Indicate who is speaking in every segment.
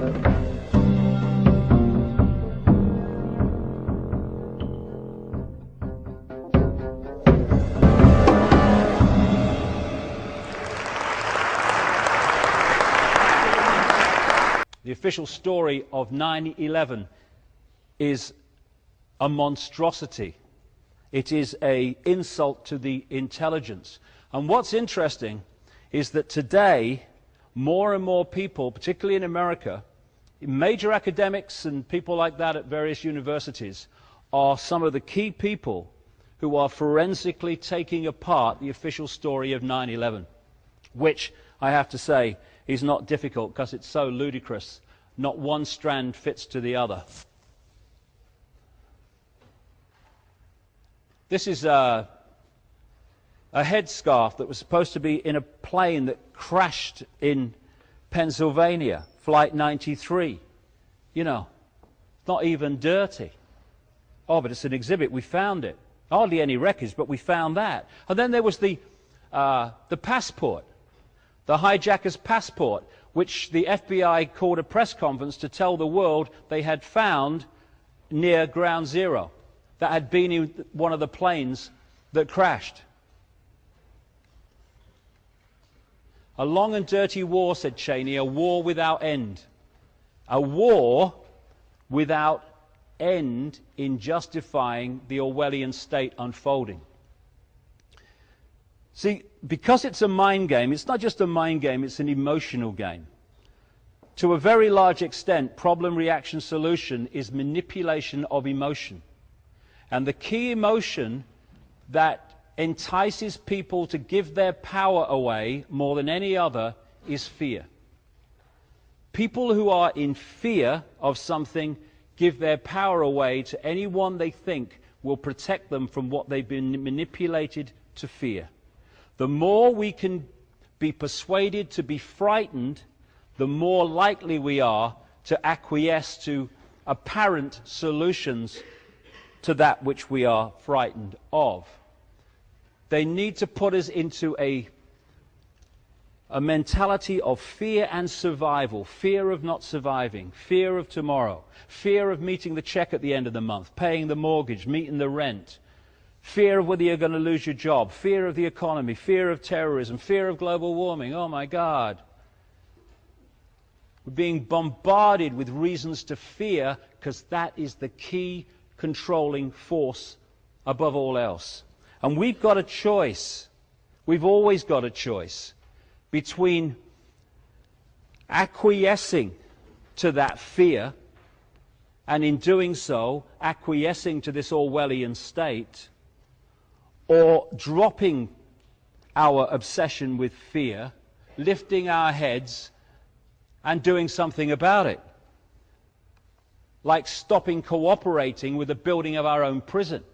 Speaker 1: The official story of 9/11 is a monstrosity. It is an insult to the intelligence. And what's interesting is that today, more and more people, particularly in America, major academics and people like that at various universities, are some of the key people who are forensically taking apart the official story of 9/11, which, I have to say, is not difficult because it's so ludicrous. Not one strand fits to the other. This is a headscarf that was supposed to be in a plane that crashed in Pennsylvania, Flight 93. You know, not even dirty. Oh, but it's an exhibit. We found it. Hardly any records, but we found that. And then there was the passport, the hijacker's passport, which the FBI called a press conference to tell the world they had found near Ground Zero, that had been in one of the planes that crashed. A long and dirty war, said Cheney, a war without end. A war without end in justifying the Orwellian state unfolding. See, because it's a mind game, it's not just a mind game, it's an emotional game. To a very large extent, problem, reaction, solution is manipulation of emotion. And the key emotion that entices people to give their power away more than any other is fear. People who are in fear of something give their power away to anyone they think will protect them from what they've been manipulated to fear. The more we can be persuaded to be frightened, the more likely we are to acquiesce to apparent solutions to that which we are frightened of. They need to put us into a mentality of fear and survival, fear of not surviving, fear of tomorrow, fear of meeting the check at the end of the month, paying the mortgage, meeting the rent, fear of whether you're going to lose your job, fear of the economy, fear of terrorism, fear of global warming. Oh my God. We're being bombarded with reasons to fear because that is the key controlling force above all else. And we've got a choice. We've always got a choice between acquiescing to that fear and in doing so acquiescing to this Orwellian state, or dropping our obsession with fear, lifting our heads and doing something about it. Like stopping cooperating with the building of our own prison.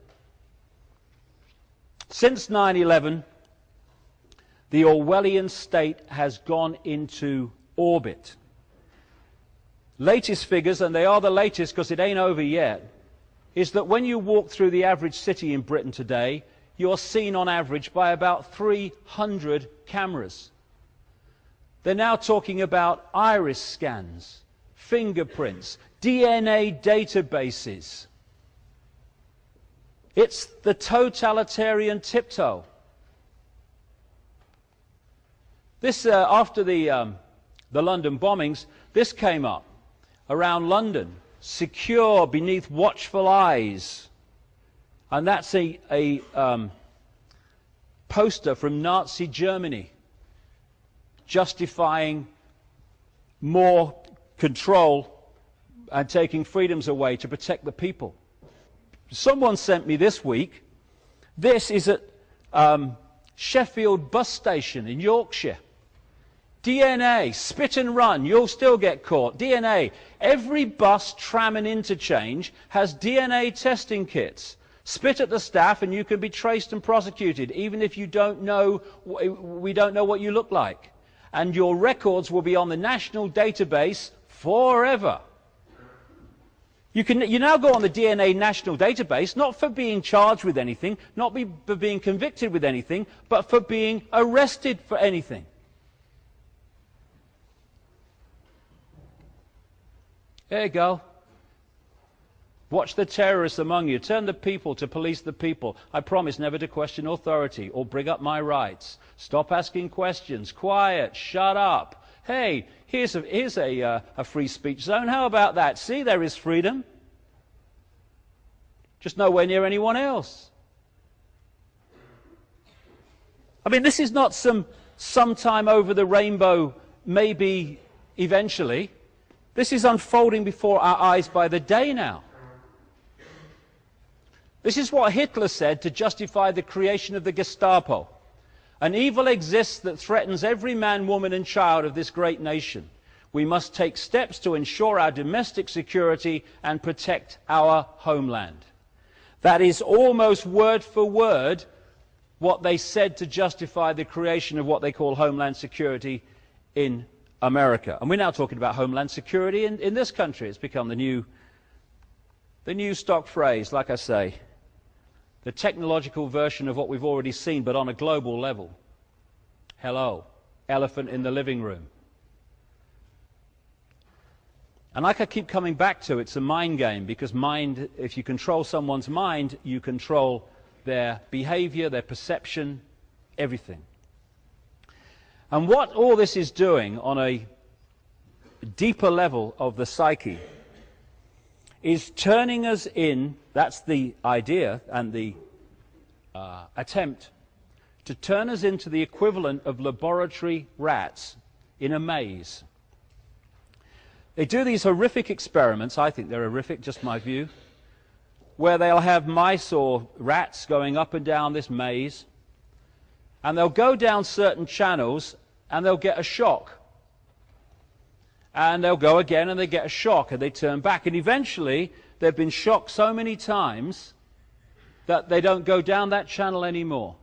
Speaker 1: Since 9/11, the Orwellian state has gone into orbit. Latest figures, and they are the latest because it ain't over yet, is that when you walk through the average city in Britain today, you're seen on average by about 300 cameras. They're now talking about iris scans, fingerprints, DNA databases. It's the totalitarian tiptoe. This, after the London bombings, this came up around London, secure beneath watchful eyes. And that's a poster from Nazi Germany justifying more control and taking freedoms away to protect the people. Someone sent me this week, this is at Sheffield bus station in Yorkshire. DNA, spit and run, you'll still get caught. DNA, every bus, tram and interchange has DNA testing kits. Spit at the staff and you can be traced and prosecuted, even if you don't know, we don't know what you look like. And your records will be on the national database forever. You now go on the DNA national database, not for being charged with anything, not for being convicted with anything, but for being arrested for anything. There you go. Watch the terrorists among you. Turn the people to police the people. I promise never to question authority or bring up my rights. Stop asking questions. Quiet. Shut up. Hey, here's a free speech zone. How about that? See, there is freedom. Just nowhere near anyone else. I mean, this is not sometime over the rainbow, maybe eventually. This is unfolding before our eyes by the day now. This is what Hitler said to justify the creation of the Gestapo. An evil exists that threatens every man, woman and child of this great nation. We must take steps to ensure our domestic security and protect our homeland. That is almost word for word what they said to justify the creation of what they call Homeland Security in America. And we're now talking about Homeland Security in this country. It's become the new stock phrase, like I say. The technological version of what we've already seen, but on a global level. Hello, elephant in the living room. And like I keep coming back to, it's a mind game, because mind, if you control someone's mind, you control their behavior, their perception, everything. And what all this is doing on a deeper level of the psyche is turning us in, that's the idea and the attempt, to turn us into the equivalent of laboratory rats in a maze. They do these horrific experiments, I think they're horrific, just my view, where they'll have mice or rats going up and down this maze, and they'll go down certain channels and they'll get a shock. And they'll go again and they get a shock and they turn back. And eventually they've been shocked so many times that they don't go down that channel anymore.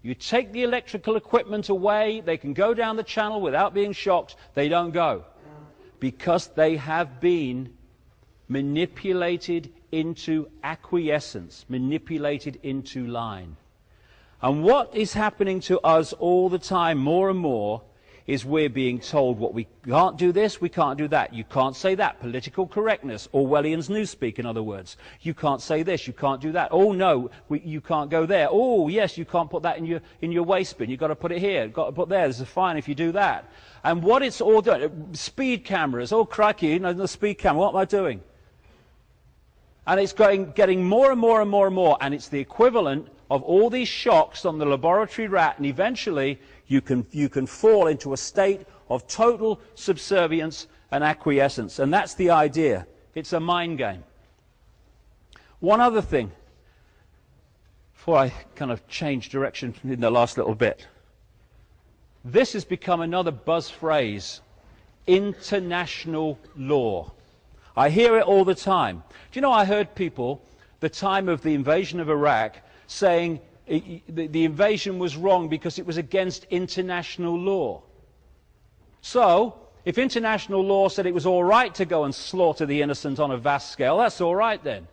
Speaker 1: You take the electrical equipment away, they can go down the channel without being shocked. They don't go. Because they have been manipulated into acquiescence, manipulated into line. And what is happening to us all the time, more and more, is we're being told what we can't do this, we can't do that. You can't say that. Political correctness. Orwellian's newspeak, in other words. You can't say this, you can't do that. Oh no, you can't go there. Oh yes, you can't put that in your waste bin. You've got to put it here. You've got to put there. There's a fine if you do that. And what it's all done, speed cameras. Oh crikey, you know, the speed camera, what am I doing? And it's getting more and more and more and more, and it's the equivalent of all these shocks on the laboratory rat, and eventually you can fall into a state of total subservience and acquiescence. And that's the idea. It's a mind game. One other thing, before I kind of change direction in the last little bit. This has become another buzz phrase, international law. I hear it all the time. Do you know, I heard people, the time of the invasion of Iraq, saying the invasion was wrong because it was against international law. So, if international law said it was all right to go and slaughter the innocent on a vast scale, that's all right then.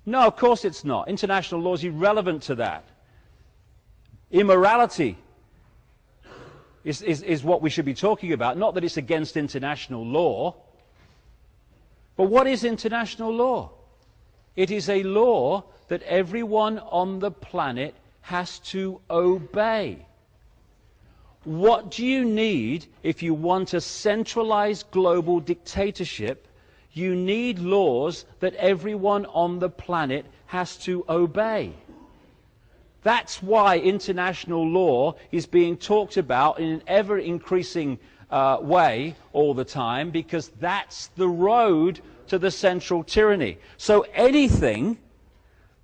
Speaker 1: No, of course it's not. International law is irrelevant to that. Immorality is what we should be talking about, not that it's against international law. But what is international law? It is a law that everyone on the planet has to obey. What do you need if you want a centralized global dictatorship? You need laws that everyone on the planet has to obey. That's why international law is being talked about in an ever-increasing way all the time, because that's the road to the central tyranny. So anything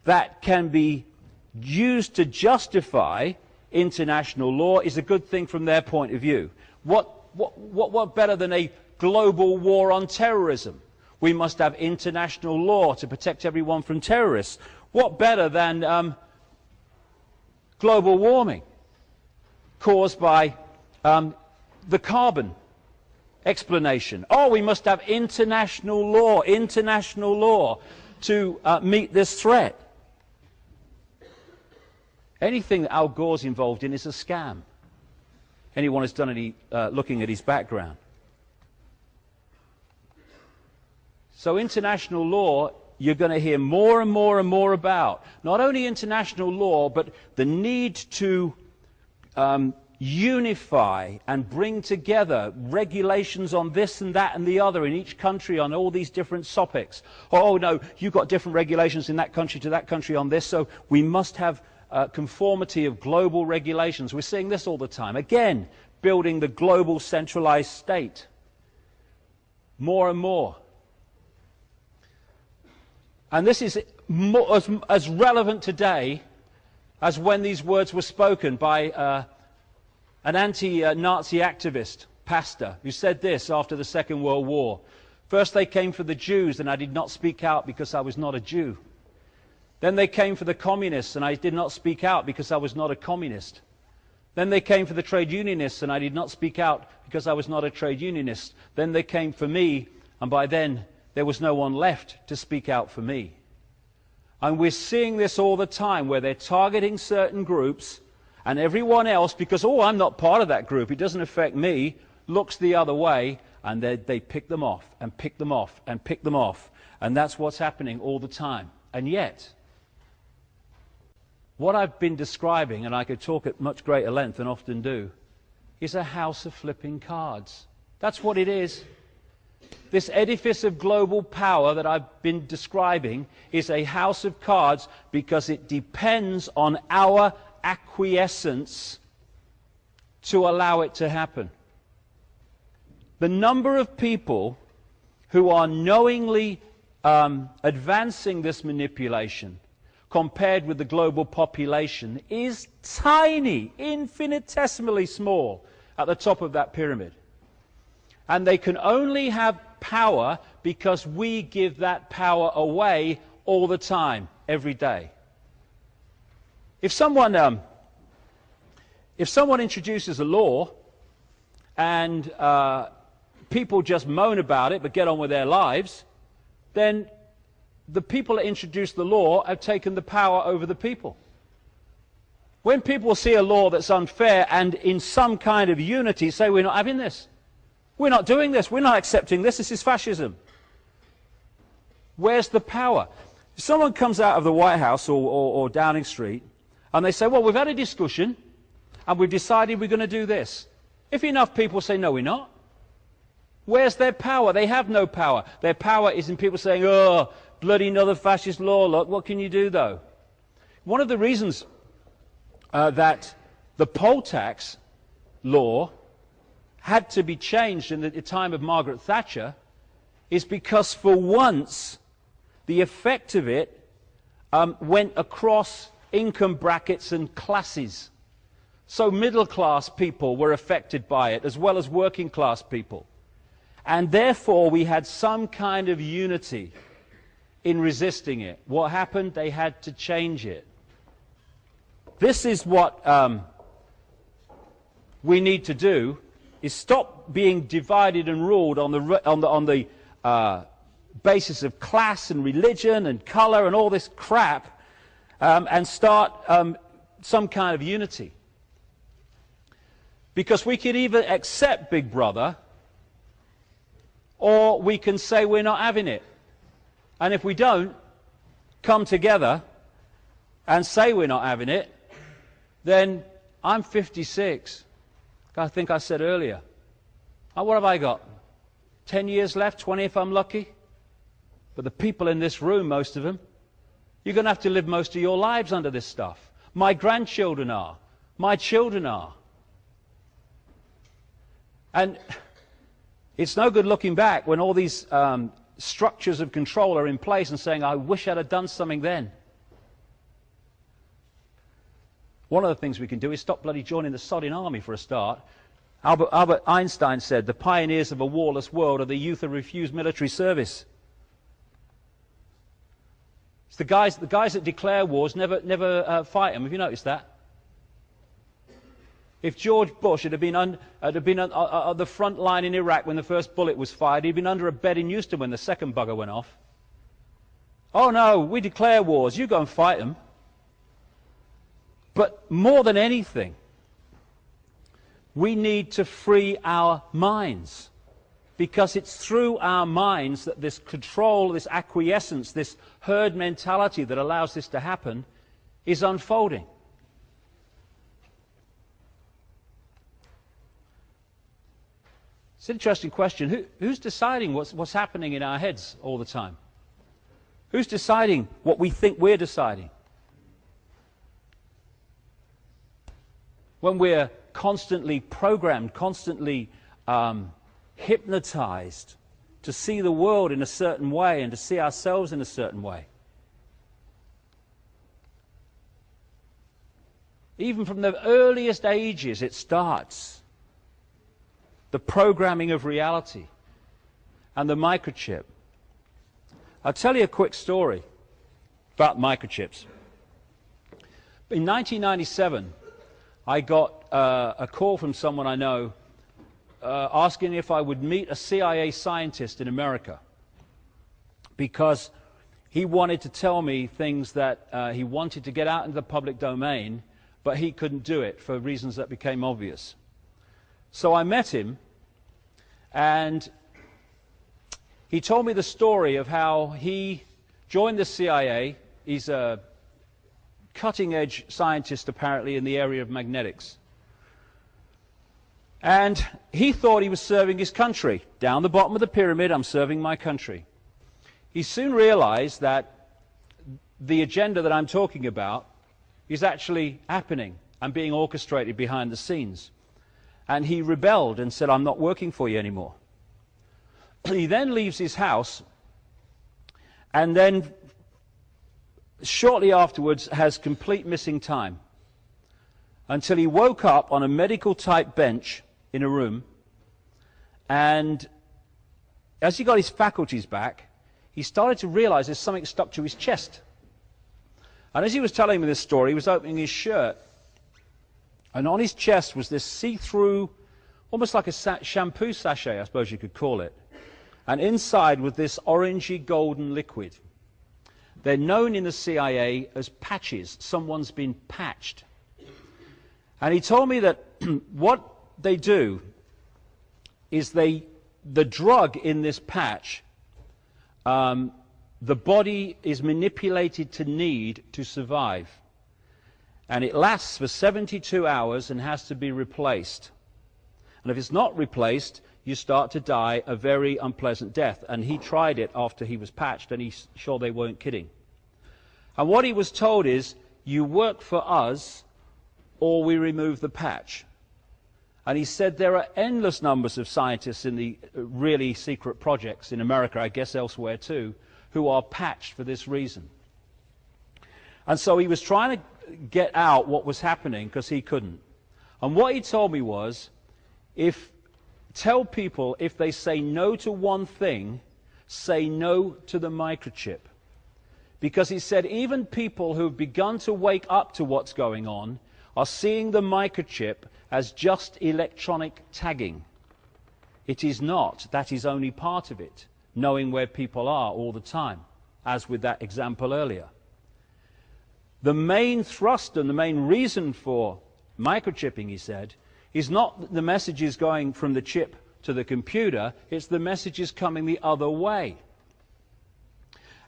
Speaker 1: that can be used to justify international law is a good thing from their point of view. What better than a global war on terrorism? We must have international law to protect everyone from terrorists. What better than global warming caused by the carbon explanation? Oh, we must have international law to meet this threat. Anything that Al Gore's involved in is a scam. Anyone who's done any looking at his background. So international law, you're going to hear more and more and more about. Not only international law, but the need to unify and bring together regulations on this and that and the other in each country on all these different topics. Oh no, you've got different regulations in that country to that country on this, so we must have conformity of global regulations. We're seeing this all the time. Again, building the global centralized state. More and more. And this is as relevant today as when these words were spoken by an anti-Nazi activist, pastor, who said this after the Second World War. First they came for the Jews, and I did not speak out because I was not a Jew. Then they came for the communists, and I did not speak out because I was not a communist. Then they came for the trade unionists, and I did not speak out because I was not a trade unionist. Then they came for me, and by then there was no one left to speak out for me. And we're seeing this all the time, where they're targeting certain groups, and everyone else, because, oh, I'm not part of that group, it doesn't affect me, looks the other way, and they pick them off, and pick them off, and pick them off. And that's what's happening all the time. And yet, what I've been describing, and I could talk at much greater length and often do, is a house of flipping cards. That's what it is. This edifice of global power that I've been describing is a house of cards because it depends on our acquiescence to allow it to happen. The number of people who are knowingly advancing this manipulation compared with the global population is tiny, infinitesimally small at the top of that pyramid. And they can only have power because we give that power away all the time, every day. If someone introduces a law and people just moan about it but get on with their lives, then the people that introduced the law have taken the power over the people. When people see a law that's unfair and in some kind of unity say, we're not having this, we're not doing this, we're not accepting this, this is fascism. Where's the power? If someone comes out of the White House or Downing Street and they say, well, we've had a discussion and we've decided we're going to do this. If enough people say, no, we're not, where's their power? They have no power. Their power is in people saying, oh, bloody another fascist law, look, what can you do though? One of the reasons that the poll tax law had to be changed in the time of Margaret Thatcher is because for once the effect of it went across income brackets and classes. So middle class people were affected by it as well as working class people. And therefore we had some kind of unity in resisting it. What happened? They had to change it. This is what we need to do, is stop being divided and ruled on the basis of class and religion and color and all this crap, and start some kind of unity. Because we can either accept Big Brother, or we can say we're not having it. And if we don't come together and say we're not having it, then I'm 56. I think I said earlier. What have I got? 10 years left, 20 if I'm lucky? But the people in this room, most of them, you're going to have to live most of your lives under this stuff. My grandchildren are. My children are. And it's no good looking back when all these structures of control are in place and saying, I wish I'd have done something then. One of the things we can do is stop bloody joining the sodding army for a start. Albert Einstein said, the pioneers of a warless world are the youth who refuse military service. It's the guys that declare wars never fight them. Have you noticed that? If George Bush had been on the front line in Iraq when the first bullet was fired, he'd been under a bed in Houston when the second bugger went off. Oh no, we declare wars, you go and fight them. But more than anything, we need to free our minds because it's through our minds that this control, this acquiescence, this herd mentality that allows this to happen is unfolding. It's an interesting question. Who's deciding what's happening in our heads all the time? Who's deciding what we think we're deciding? When we're constantly programmed, constantly hypnotized to see the world in a certain way and to see ourselves in a certain way. Even from the earliest ages it starts. The programming of reality and the microchip. I'll tell you a quick story about microchips. In 1997, I got a call from someone I know asking if I would meet a CIA scientist in America because he wanted to tell me things that he wanted to get out into the public domain, but he couldn't do it for reasons that became obvious. So I met him, and he told me the story of how he joined the CIA. He's a cutting-edge scientist, apparently, in the area of magnetics. And he thought he was serving his country. Down the bottom of the pyramid, I'm serving my country. He soon realized that the agenda that I'm talking about is actually happening and being orchestrated behind the scenes. And he rebelled and said, I'm not working for you anymore. He then leaves his house and then shortly afterwards has complete missing time until he woke up on a medical type bench in a room, and as he got his faculties back he started to realize there's something stuck to his chest. And as he was telling me this story, he was opening his shirt, and on his chest was this see-through, almost like a shampoo sachet, I suppose you could call it, and inside was this orangey golden liquid. They're known in the CIA as patches. Someone's been patched. And he told me that what they do is the drug in this patch, the body is manipulated to need to survive. And it lasts for 72 hours and has to be replaced. And if it's not replaced, you start to die a very unpleasant death. And he tried it after he was patched, and he's sure they weren't kidding. And what he was told is, you work for us or we remove the patch. And he said there are endless numbers of scientists in the really secret projects in America, I guess elsewhere too, who are patched for this reason. And so he was trying to get out what was happening because he couldn't. And what he told me was, tell people if they say no to one thing, say no to the microchip. Because he said even people who have begun to wake up to what's going on are seeing the microchip as just electronic tagging. It is not. That is only part of it, knowing where people are all the time, as with that example earlier. The main thrust and the main reason for microchipping, he said, is not the messages going from the chip to the computer, it's the messages coming the other way.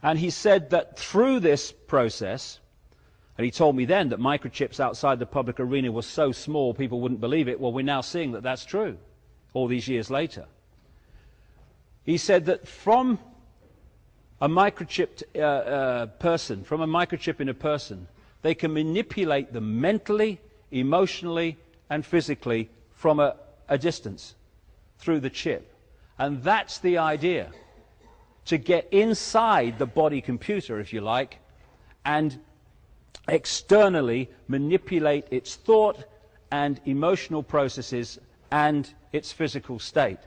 Speaker 1: And he said that through this process, and he told me then that microchips outside the public arena were so small people wouldn't believe it. Well, we're now seeing that that's true, all these years later. He said that from a microchipped person, from a microchip in a person, they can manipulate them mentally, emotionally, and physically from a distance through the chip. And that's the idea, to get inside the body computer, if you like, and externally manipulate its thought and emotional processes and its physical state.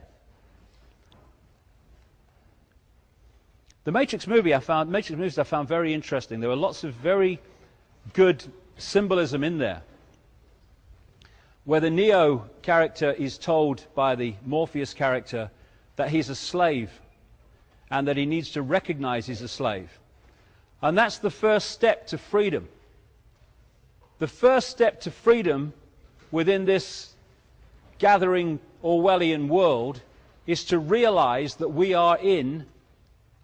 Speaker 1: The Matrix movies I found very interesting. There were lots of very good symbolism in there, where the Neo character is told by the Morpheus character that he's a slave and that he needs to recognize he's a slave. And that's the first step to freedom. The first step to freedom within this gathering Orwellian world is to realize that we are in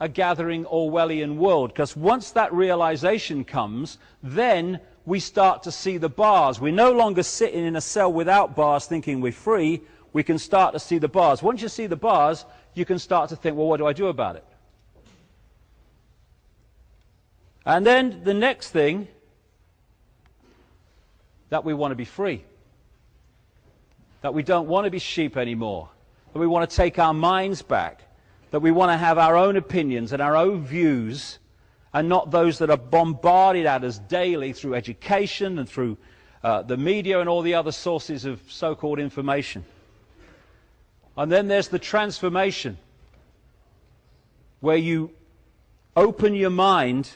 Speaker 1: a gathering Orwellian world, because once that realization comes, then we start to see the bars. We're no longer sitting in a cell without bars thinking we're free. We can start to see the bars. Once you see the bars, you can start to think, well, what do I do about it? And then the next thing, that we want to be free. That we don't want to be sheep anymore. That we want to take our minds back. That we want to have our own opinions and our own views, and not those that are bombarded at us daily through education and through the media and all the other sources of so-called information. And then there's the transformation, where you open your mind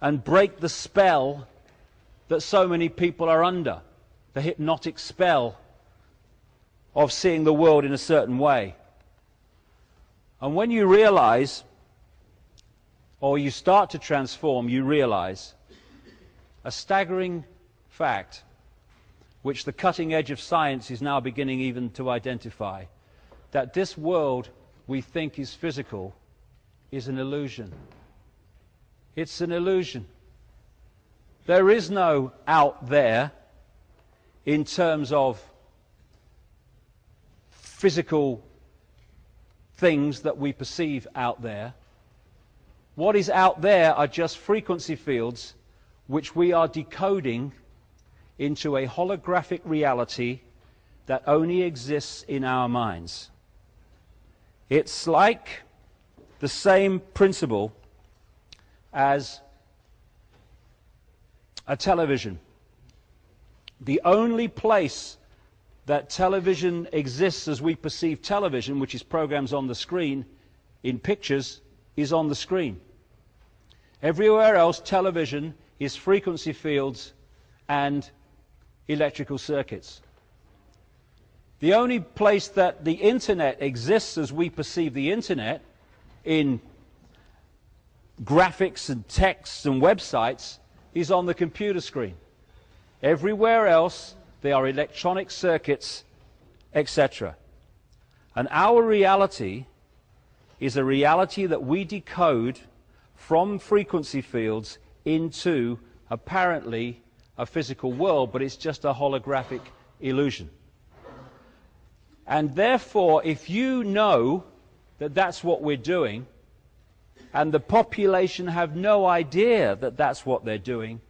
Speaker 1: and break the spell that so many people are under, the hypnotic spell of seeing the world in a certain way. And when you realize, or you start to transform, you realize a staggering fact, which the cutting edge of science is now beginning even to identify, that this world we think is physical is an illusion. It's an illusion. There is no out there in terms of physical things that we perceive out there. What is out there are just frequency fields which we are decoding into a holographic reality that only exists in our minds. It's like the same principle as a television. The only place that television exists as we perceive television, which is programs on the screen, in pictures, is on the screen. Everywhere else, television is frequency fields and electrical circuits. The only place that the internet exists as we perceive the internet, in graphics and texts and websites, is on the computer screen. Everywhere else, they are electronic circuits, etc. And our reality is a reality that we decode from frequency fields into, apparently, a physical world, but it's just a holographic illusion. And therefore, if you know that that's what we're doing, and the population have no idea that that's what they're doing,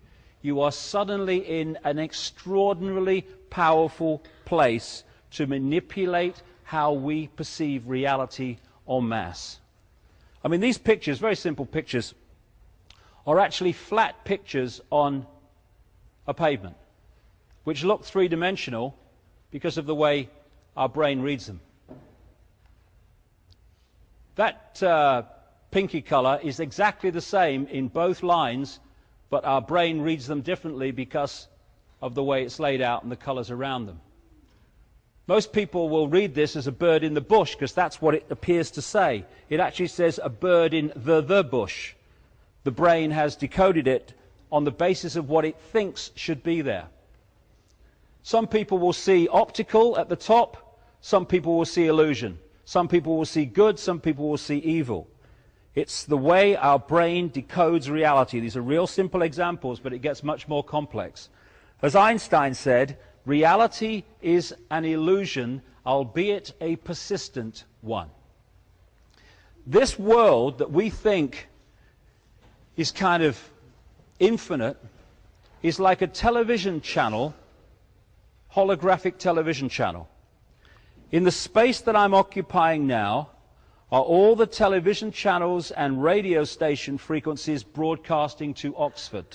Speaker 1: you are suddenly in an extraordinarily powerful place to manipulate how we perceive reality en masse. I mean, these pictures, very simple pictures, are actually flat pictures on a pavement, which look three-dimensional because of the way our brain reads them. That pinky color is exactly the same in both lines, but our brain reads them differently because of the way it's laid out and the colors around them. Most people will read this as a bird in the bush, because that's what it appears to say. It actually says a bird in the bush. The brain has decoded it on the basis of what it thinks should be there. Some people will see optical at the top, some people will see illusion. Some people will see good, some people will see evil. It's the way our brain decodes reality. These are real simple examples, but it gets much more complex. As Einstein said, reality is an illusion, albeit a persistent one. This world that we think is kind of infinite is like a television channel, holographic television channel. In the space that I'm occupying now are all the television channels and radio station frequencies broadcasting to Oxford.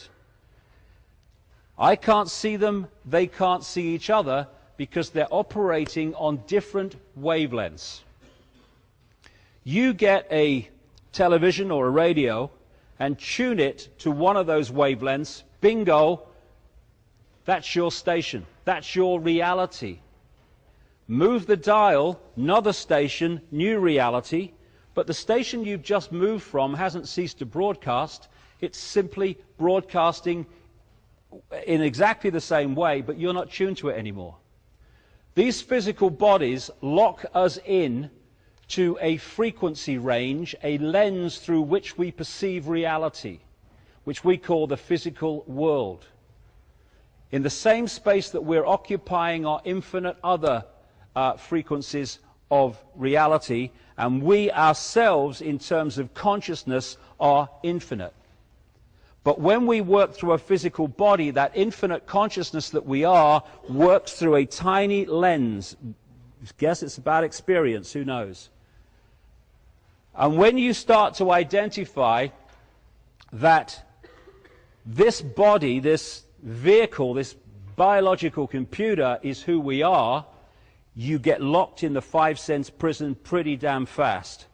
Speaker 1: I can't see them, they can't see each other, because they're operating on different wavelengths. You get a television or a radio and tune it to one of those wavelengths, bingo, that's your station, that's your reality. Move the dial, another station, new reality, but the station you've just moved from hasn't ceased to broadcast, it's simply broadcasting in exactly the same way, but you're not tuned to it anymore. These physical bodies lock us in to a frequency range, a lens through which we perceive reality, which we call the physical world. In the same space that we're occupying are infinite other frequencies of reality, and we ourselves, in terms of consciousness, are infinite. But when we work through a physical body, that infinite consciousness that we are works through a tiny lens. I guess it's about experience, who knows? And when you start to identify that this body, this vehicle, this biological computer is who we are, you get locked in the five-sense prison pretty damn fast.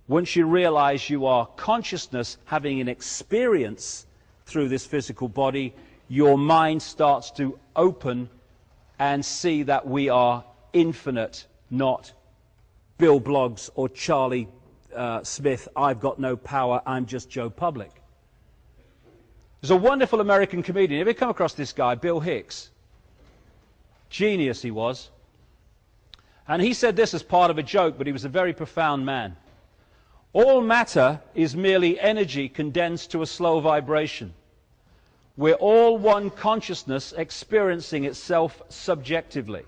Speaker 1: Once you realize you are consciousness having an experience through this physical body, your mind starts to open and see that we are infinite, not Bill Bloggs or Charlie Smith, I've got no power, I'm just Joe Public. There's a wonderful American comedian. Have you come across this guy, Bill Hicks? Genius he was. And he said this as part of a joke, but he was a very profound man. All matter is merely energy condensed to a slow vibration. We're all one consciousness experiencing itself subjectively.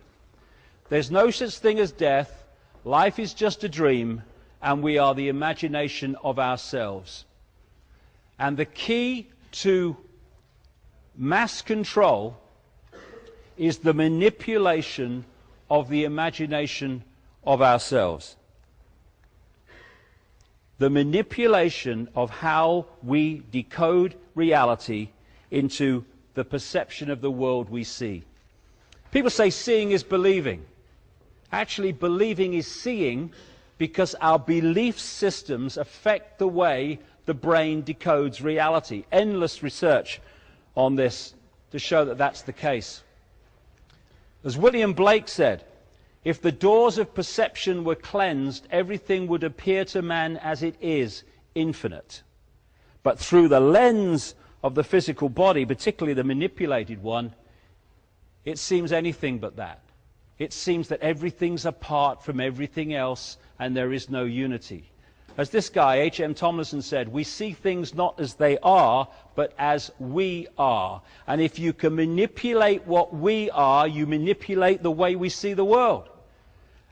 Speaker 1: There's no such thing as death, life is just a dream, and we are the imagination of ourselves. And the key to mass control is the manipulation of the imagination of ourselves. The manipulation of how we decode reality into the perception of the world we see. People say seeing is believing. Actually, believing is seeing because our belief systems affect the way the brain decodes reality. Endless research on this to show that that's the case. As William Blake said, if the doors of perception were cleansed, everything would appear to man as it is, infinite. But through the lens of the physical body, particularly the manipulated one, it seems anything but that. It seems that everything's apart from everything else and there is no unity. As this guy, H.M. Tomlinson, said, we see things not as they are, but as we are. And if you can manipulate what we are, you manipulate the way we see the world.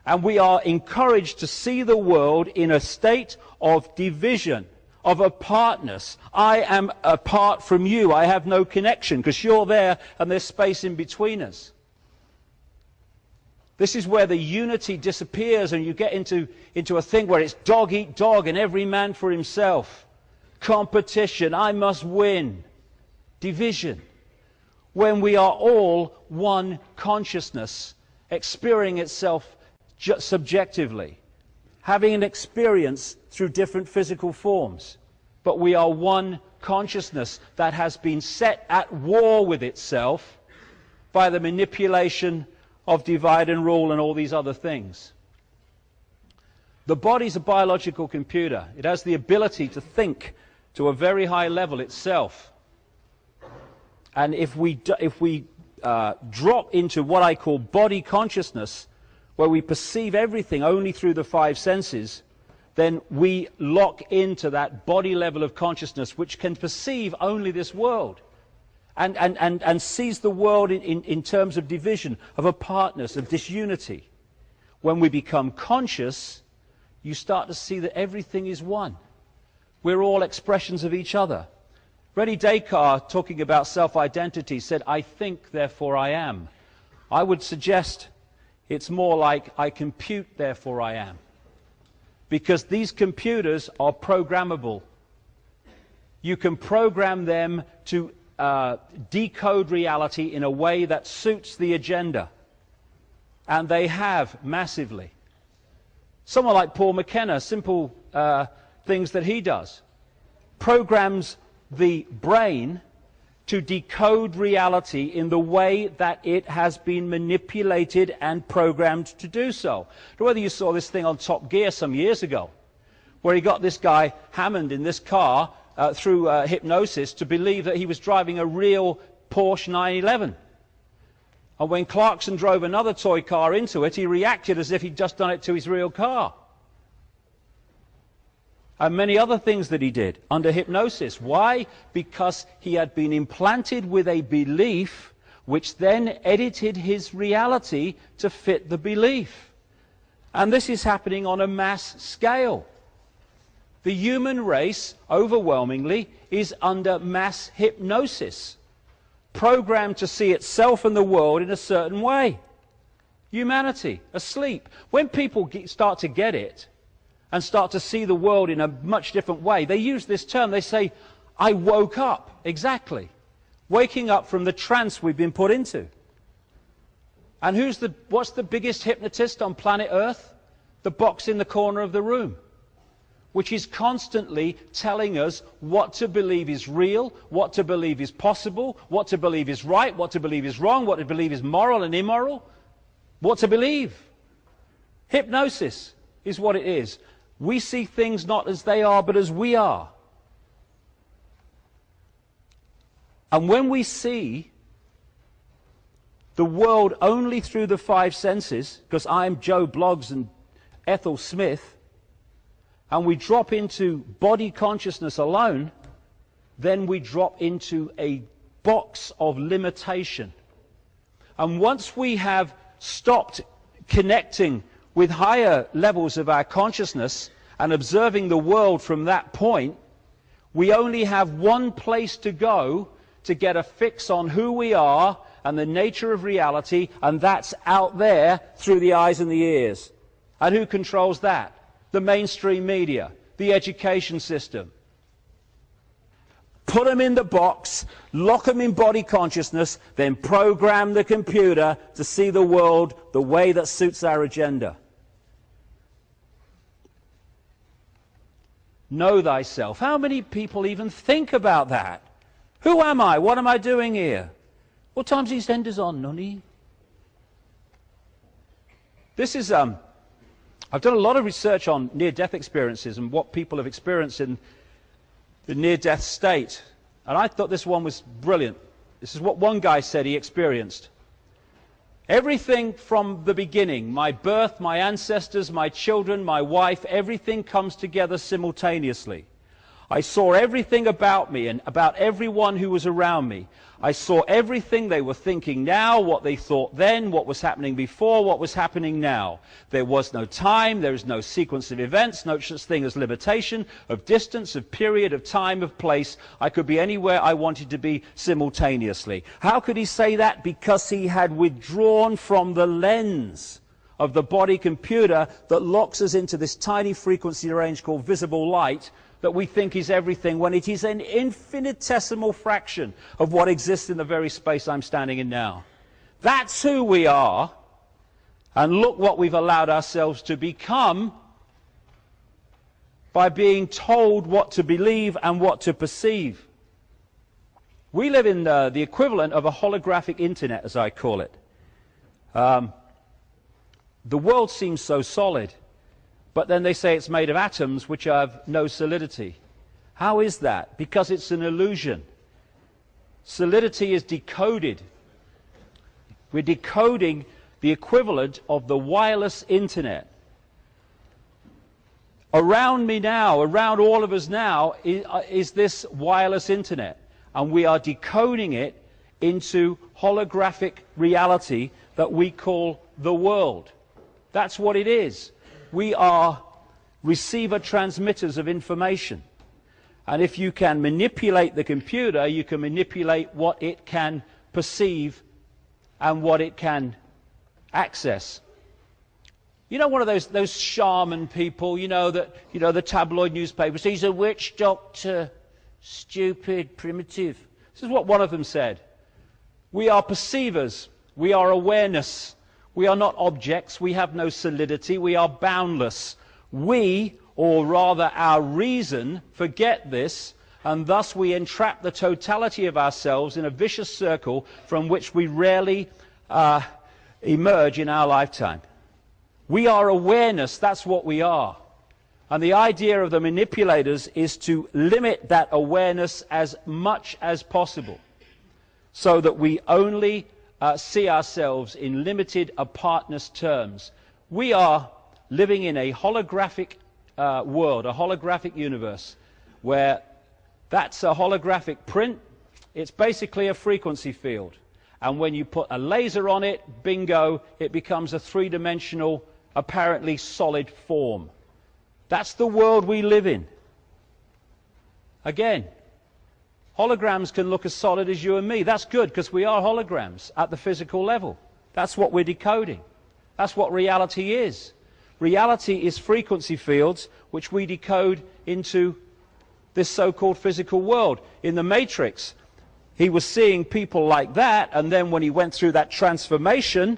Speaker 1: And we are encouraged to see the world in a state of division, of apartness. I am apart from you. I have no connection because you're there and there's space in between us. This is where the unity disappears and you get into a thing where it's dog eat dog and every man for himself. Competition, I must win. Division. When we are all one consciousness, experiencing itself subjectively, having an experience through different physical forms. But we are one consciousness that has been set at war with itself by the manipulation of divide and rule and all these other things. The body's a biological computer. It has the ability to think to a very high level itself. And if we drop into what I call body consciousness, where we perceive everything only through the five senses, then we lock into that body level of consciousness which can perceive only this world. And sees the world in terms of division, of apartness, of disunity. When we become conscious, you start to see that everything is one. We're all expressions of each other. René Descartes, talking about self-identity, said, I think, therefore I am. I would suggest it's more like, I compute, therefore I am. Because these computers are programmable. You can program them to decode reality in a way that suits the agenda. And they have massively. Someone like Paul McKenna, simple things that he does, programs the brain to decode reality in the way that it has been manipulated and programmed to do so. Whether you saw this thing on Top Gear some years ago, where he got this guy Hammond in this car through hypnosis to believe that he was driving a real Porsche 911. And when Clarkson drove another toy car into it, he reacted as if he'd just done it to his real car. and many other things that he did under hypnosis. Why? Because he had been implanted with a belief which then edited his reality to fit the belief. And this is happening on a mass scale. The human race, overwhelmingly, is under mass hypnosis, programmed to see itself and the world in a certain way. Humanity, asleep. When people start to get it and start to see the world in a much different way, they use this term. They say, I woke up. Exactly. Waking up from the trance we've been put into. And what's the biggest hypnotist on planet Earth? The box in the corner of the room, which is constantly telling us what to believe is real, what to believe is possible, what to believe is right, what to believe is wrong, what to believe is moral and immoral, what to believe. Hypnosis is what it is. We see things not as they are, but as we are. And when we see the world only through the five senses, because I'm Joe Bloggs and Ethel Smith, and we drop into body consciousness alone, then we drop into a box of limitation. And once we have stopped connecting with higher levels of our consciousness and observing the world from that point, we only have one place to go to get a fix on who we are and the nature of reality, and that's out there through the eyes and the ears. And who controls that? The mainstream media, the education system. Put them in the box, lock them in body consciousness, then program the computer to see the world the way that suits our agenda. Know thyself. How many people even think about that? Who am I? What am I doing here? What time's EastEnders on, Nunny? This is, I've done a lot of research on near-death experiences and what people have experienced in the near-death state. And I thought this one was brilliant. This is what one guy said he experienced. Everything from the beginning, my birth, my ancestors, my children, my wife, everything comes together simultaneously. I saw everything about me and about everyone who was around me. I saw everything they were thinking now, what they thought then, what was happening before, what was happening now. There was no time, there is no sequence of events, no such thing as limitation, of distance, of period, of time, of place. I could be anywhere I wanted to be simultaneously. How could he say that? Because he had withdrawn from the lens of the body computer that locks us into this tiny frequency range called visible light, that we think is everything, when it is an infinitesimal fraction of what exists in the very space I'm standing in now. That's who we are, and look what we've allowed ourselves to become by being told what to believe and what to perceive. We live in the equivalent of a holographic internet, as I call it. The world seems so solid, but then they say it's made of atoms which have no solidity. How is that? Because it's an illusion. Solidity is decoded. We're decoding the equivalent of the wireless internet. Around me now, around all of us now, is this wireless internet. And we are decoding it into holographic reality that we call the world. That's what it is. We are receiver transmitters of information. And if you can manipulate the computer, you can manipulate what it can perceive and what it can access. You know, one of those shaman people, the tabloid newspapers, he's a witch doctor, stupid, primitive. This is what one of them said. We are perceivers, we are awareness. We are not objects, we have no solidity, we are boundless. We, or rather our reason, forget this, and thus we entrap the totality of ourselves in a vicious circle from which we rarely emerge in our lifetime. We are awareness, that's what we are. And the idea of the manipulators is to limit that awareness as much as possible, so that we only see ourselves in limited apartness terms. We are living in a holographic world, a holographic universe, where that's a holographic print. It's basically a frequency field. And when you put a laser on it, bingo, it becomes a three-dimensional, apparently solid form. That's the world we live in. Again, holograms can look as solid as you and me. That's good, because we are holograms at the physical level. That's what we're decoding. That's what reality is. Reality is frequency fields which we decode into this so-called physical world. In the Matrix, he was seeing people like that, and then when he went through that transformation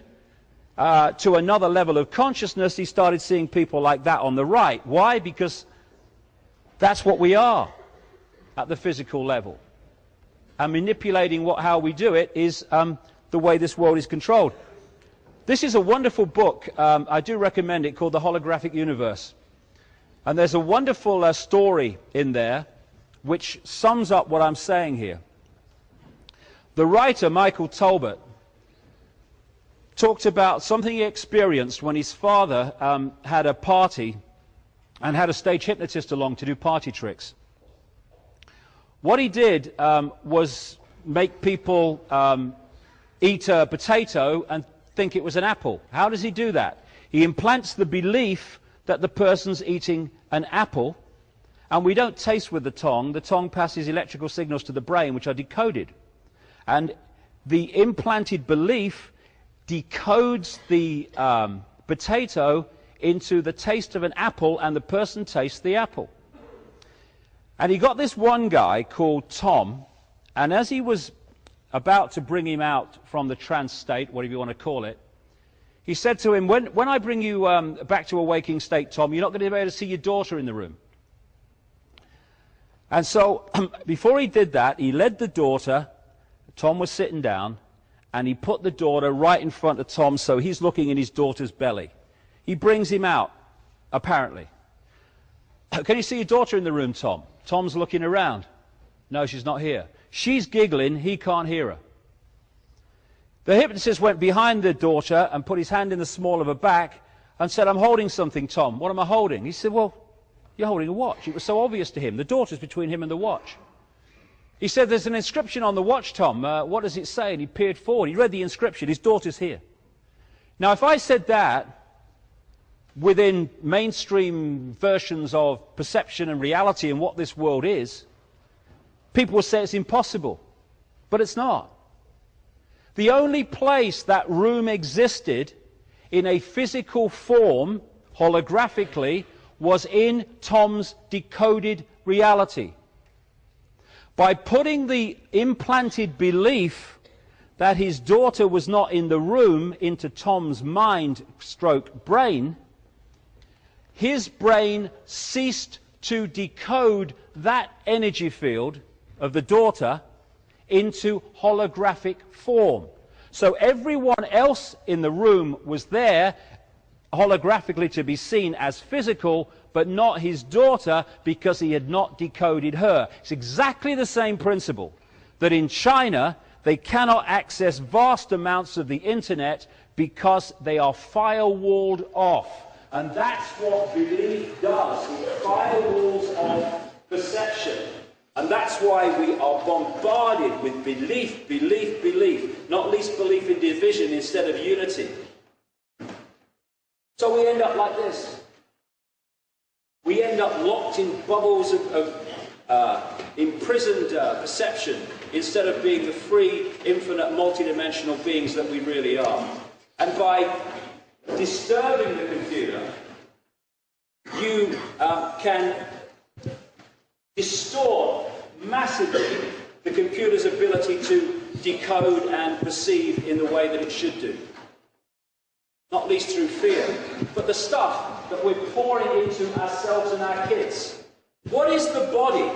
Speaker 1: to another level of consciousness, he started seeing people like that on the right. Why? Because that's what we are at the physical level. And manipulating how we do it is the way this world is controlled. This is a wonderful book, I do recommend it, called The Holographic Universe. And there's a wonderful story in there which sums up what I'm saying here. The writer, Michael Talbot, talked about something he experienced when his father had a party and had a stage hypnotist along to do party tricks. What he did was make people eat a potato and think it was an apple. How does he do that? He implants the belief that the person's eating an apple, and we don't taste with the tongue. The tongue passes electrical signals to the brain, which are decoded. And the implanted belief decodes the potato into the taste of an apple, and the person tastes the apple. And he got this one guy called Tom, and as he was about to bring him out from the trance state, whatever you want to call it, he said to him, when I bring you back to a waking state, Tom, you're not going to be able to see your daughter in the room. And so, before he did that, he led the daughter. Tom was sitting down, and he put the daughter right in front of Tom, so he's looking in his daughter's belly. He brings him out, apparently. Can you see your daughter in the room, Tom? Tom's looking around. No, she's not here. She's giggling, he can't hear her. The hypnotist went behind the daughter and put his hand in the small of her back and said, I'm holding something, Tom. What am I holding? He said, well, you're holding a watch. It was so obvious to him. The daughter's between him and the watch. He said, there's an inscription on the watch, Tom. What does it say? And he peered forward. He read the inscription. His daughter's here. Now, if I said that within mainstream versions of perception and reality and what this world is, people will say it's impossible. But it's not. The only place that room existed in a physical form, holographically, was in Tom's decoded reality. By putting the implanted belief that his daughter was not in the room into Tom's mind/brain, his brain ceased to decode that energy field of the daughter into holographic form. So everyone else in the room was there holographically to be seen as physical, but not his daughter, because he had not decoded her. It's exactly the same principle that in China they cannot access vast amounts of the internet because they are firewalled off. And that's what belief does. It firewalls off perception. And that's why we are bombarded with belief, belief, belief, not least belief in division instead of unity. So we end up like this. We end up locked in bubbles of imprisoned perception instead of being the free, infinite, multidimensional beings that we really are. And by disturbing the computer, you can distort massively the computer's ability to decode and perceive in the way that it should do. Not least through fear, but the stuff that we're pouring into ourselves and our kids. What is the body?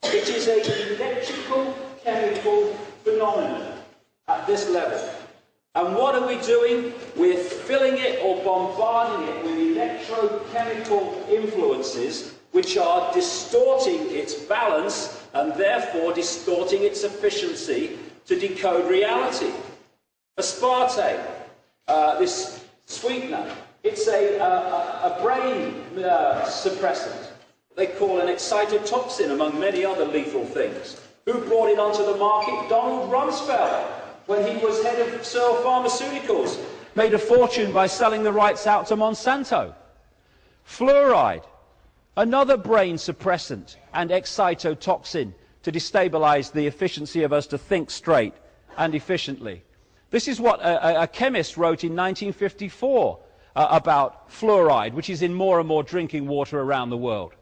Speaker 1: It is an electrical, chemical phenomenon at this level. And what are we doing? We're filling it or bombarding it with electrochemical influences which are distorting its balance and therefore distorting its efficiency to decode reality. Aspartame, this sweetener, It's a brain suppressant. They call an excitotoxin, among many other lethal things. Who brought it onto the market? Donald Rumsfeld, when he was head of Searle Pharmaceuticals. Made a fortune by selling the rights out to Monsanto. Fluoride, another brain suppressant and excitotoxin to destabilize the efficiency of us to think straight and efficiently. This is what a chemist wrote in 1954 about fluoride, which is in more and more drinking water around the world.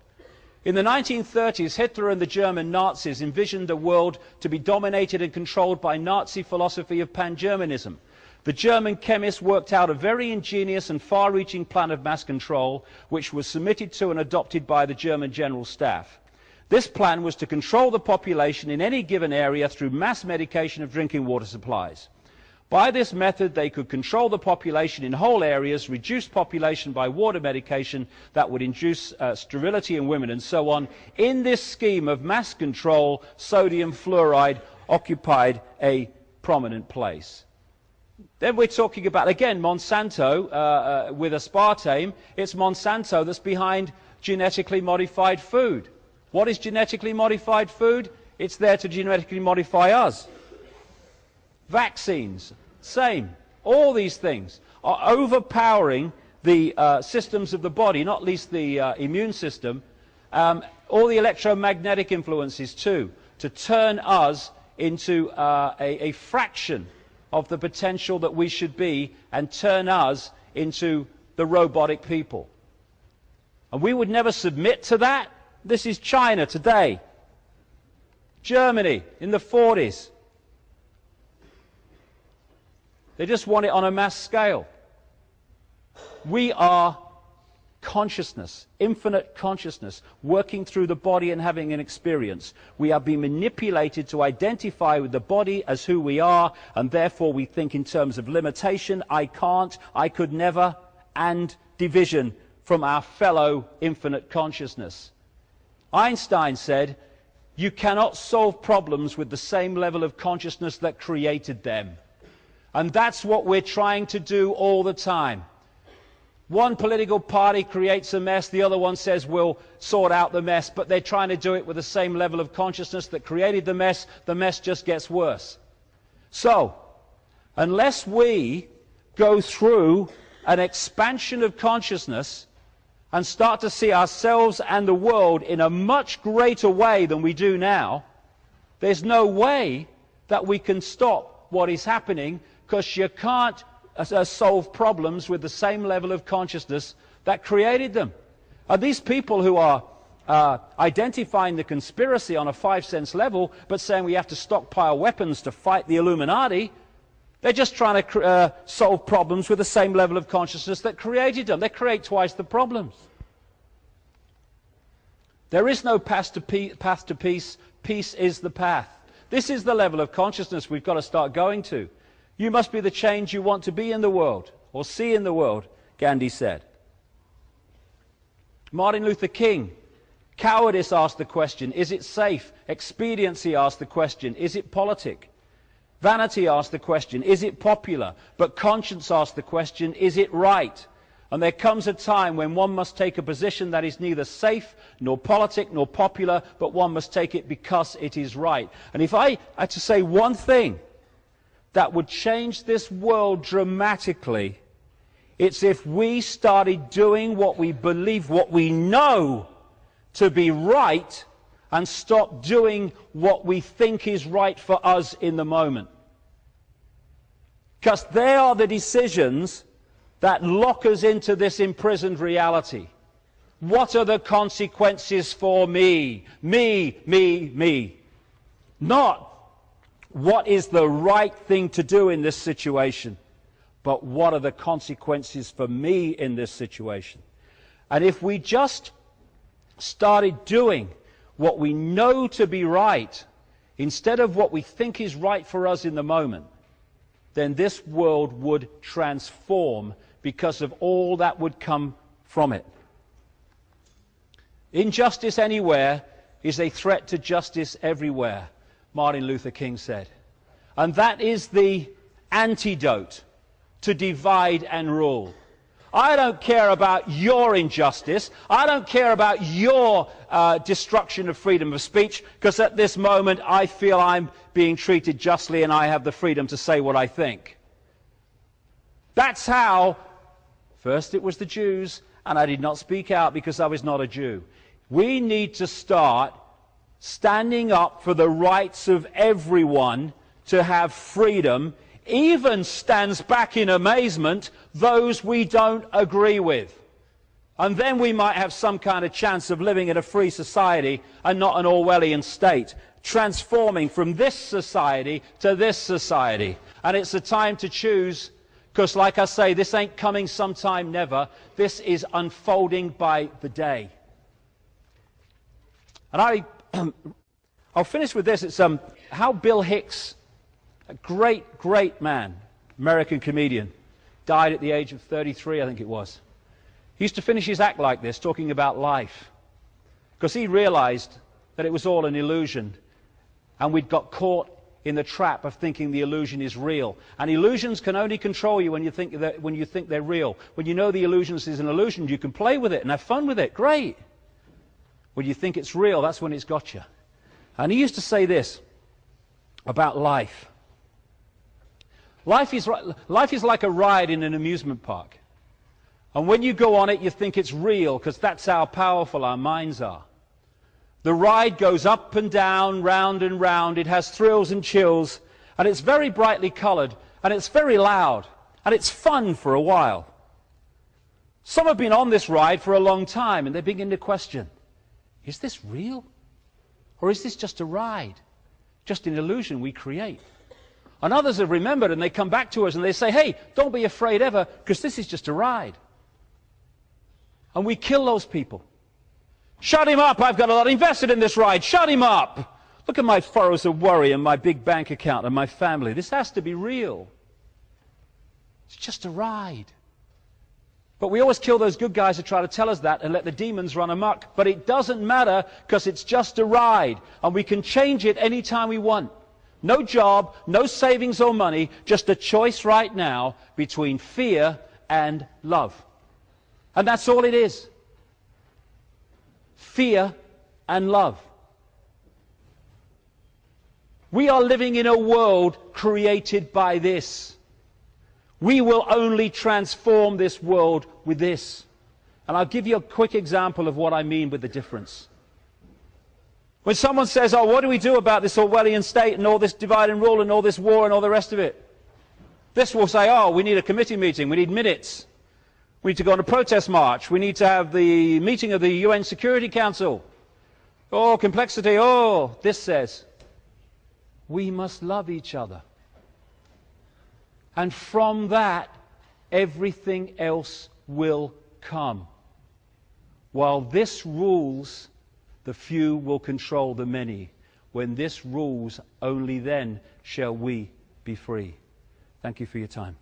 Speaker 1: In the 1930s, Hitler and the German Nazis envisioned a world to be dominated and controlled by Nazi philosophy of pan-Germanism. The German chemists worked out a very ingenious and far-reaching plan of mass control, which was submitted to and adopted by the German General Staff. This plan was to control the population in any given area through mass medication of drinking water supplies. By this method, they could control the population in whole areas, reduce population by water medication that would induce sterility in women, and so on. In this scheme of mass control, sodium fluoride occupied a prominent place. Then we're talking about, again, Monsanto with aspartame. It's Monsanto that's behind genetically modified food. What is genetically modified food? It's there to genetically modify us. Vaccines, same. All these things are overpowering the systems of the body, not least the immune system, all the electromagnetic influences too, to turn us into a fraction of the potential that we should be and turn us into the robotic people. And we would never submit to that. This is China today. Germany in the 40s. They just want it on a mass scale. We are consciousness, infinite consciousness, working through the body and having an experience. We are being manipulated to identify with the body as who we are, and therefore we think in terms of limitation, I can't, I could never, and division from our fellow infinite consciousness. Einstein said, you cannot solve problems with the same level of consciousness that created them. And that's what we're trying to do all the time. One political party creates a mess, the other one says we'll sort out the mess, but they're trying to do it with the same level of consciousness that created the mess just gets worse. So, unless we go through an expansion of consciousness and start to see ourselves and the world in a much greater way than we do now, there's no way that we can stop what is happening, because you can't solve problems with the same level of consciousness that created them. And these people who are identifying the conspiracy on a 5-sense level, but saying we have to stockpile weapons to fight the Illuminati, they're just trying to solve problems with the same level of consciousness that created them. They create twice the problems. There is no path to peace. Peace is the path. This is the level of consciousness we've got to start going to. You must be the change you want to be in the world, or see in the world, Gandhi said. Martin Luther King, cowardice asked the question, is it safe? Expediency asked the question, is it politic? Vanity asked the question, is it popular? But conscience asked the question, is it right? And there comes a time when one must take a position that is neither safe, nor politic, nor popular, but one must take it because it is right. And if I had to say one thing that would change this world dramatically, it's if we started doing what we believe, what we know to be right, and stop doing what we think is right for us in the moment. Because they are the decisions that lock us into this imprisoned reality. What are the consequences for me? Me. Not what is the right thing to do in this situation, but what are the consequences for me in this situation? And if we just started doing what we know to be right, instead of what we think is right for us in the moment, then this world would transform because of all that would come from it. Injustice anywhere is a threat to justice everywhere, Martin Luther King said. And that is the antidote to divide and rule. I don't care about your injustice. I don't care about your destruction of freedom of speech, because at this moment I feel I'm being treated justly and I have the freedom to say what I think. That's how, first it was the Jews, and I did not speak out because I was not a Jew. We need to start standing up for the rights of everyone to have freedom, even stands back in amazement those we don't agree with. And then we might have some kind of chance of living in a free society and not an Orwellian state, transforming from this society to this society. And it's a time to choose, because like I say, this ain't coming sometime never. This is unfolding by the day. And I'll finish with this. It's how Bill Hicks, a great, great man, American comedian, died at the age of 33, I think it was. He used to finish his act like this, talking about life, because he realized that it was all an illusion, and we'd got caught in the trap of thinking the illusion is real. And illusions can only control you when you think they're real. When you know the illusion is an illusion, you can play with it and have fun with it. Great. When you think it's real, that's when it's got you. And he used to say this about life. Life is like a ride in an amusement park. And when you go on it, you think it's real, because that's how powerful our minds are. The ride goes up and down, round and round. It has thrills and chills, and it's very brightly colored, and it's very loud, and it's fun for a while. Some have been on this ride for a long time, and they begin to question, is this real? Or is this just a ride? Just an illusion we create? And others have remembered, and they come back to us and they say, hey, don't be afraid ever, because this is just a ride. And we kill those people. Shut him up, I've got a lot invested in this ride. Shut him up. Look at my furrows of worry and my big bank account and my family. This has to be real. It's just a ride. But we always kill those good guys who try to tell us that and let the demons run amok. But it doesn't matter, because it's just a ride. And we can change it anytime we want. No job, no savings or money, just a choice right now between fear and love. And that's all it is. Fear and love. We are living in a world created by this. We will only transform this world with this. And I'll give you a quick example of what I mean with the difference. When someone says, oh, what do we do about this Orwellian state and all this divide and rule and all this war and all the rest of it? This will say, oh, we need a committee meeting, we need minutes. We need to go on a protest march. We need to have the meeting of the UN Security Council. Oh, complexity. Oh, this says, we must love each other. And from that, everything else will come. While this rules, the few will control the many. When this rules, only then shall we be free. Thank you for your time.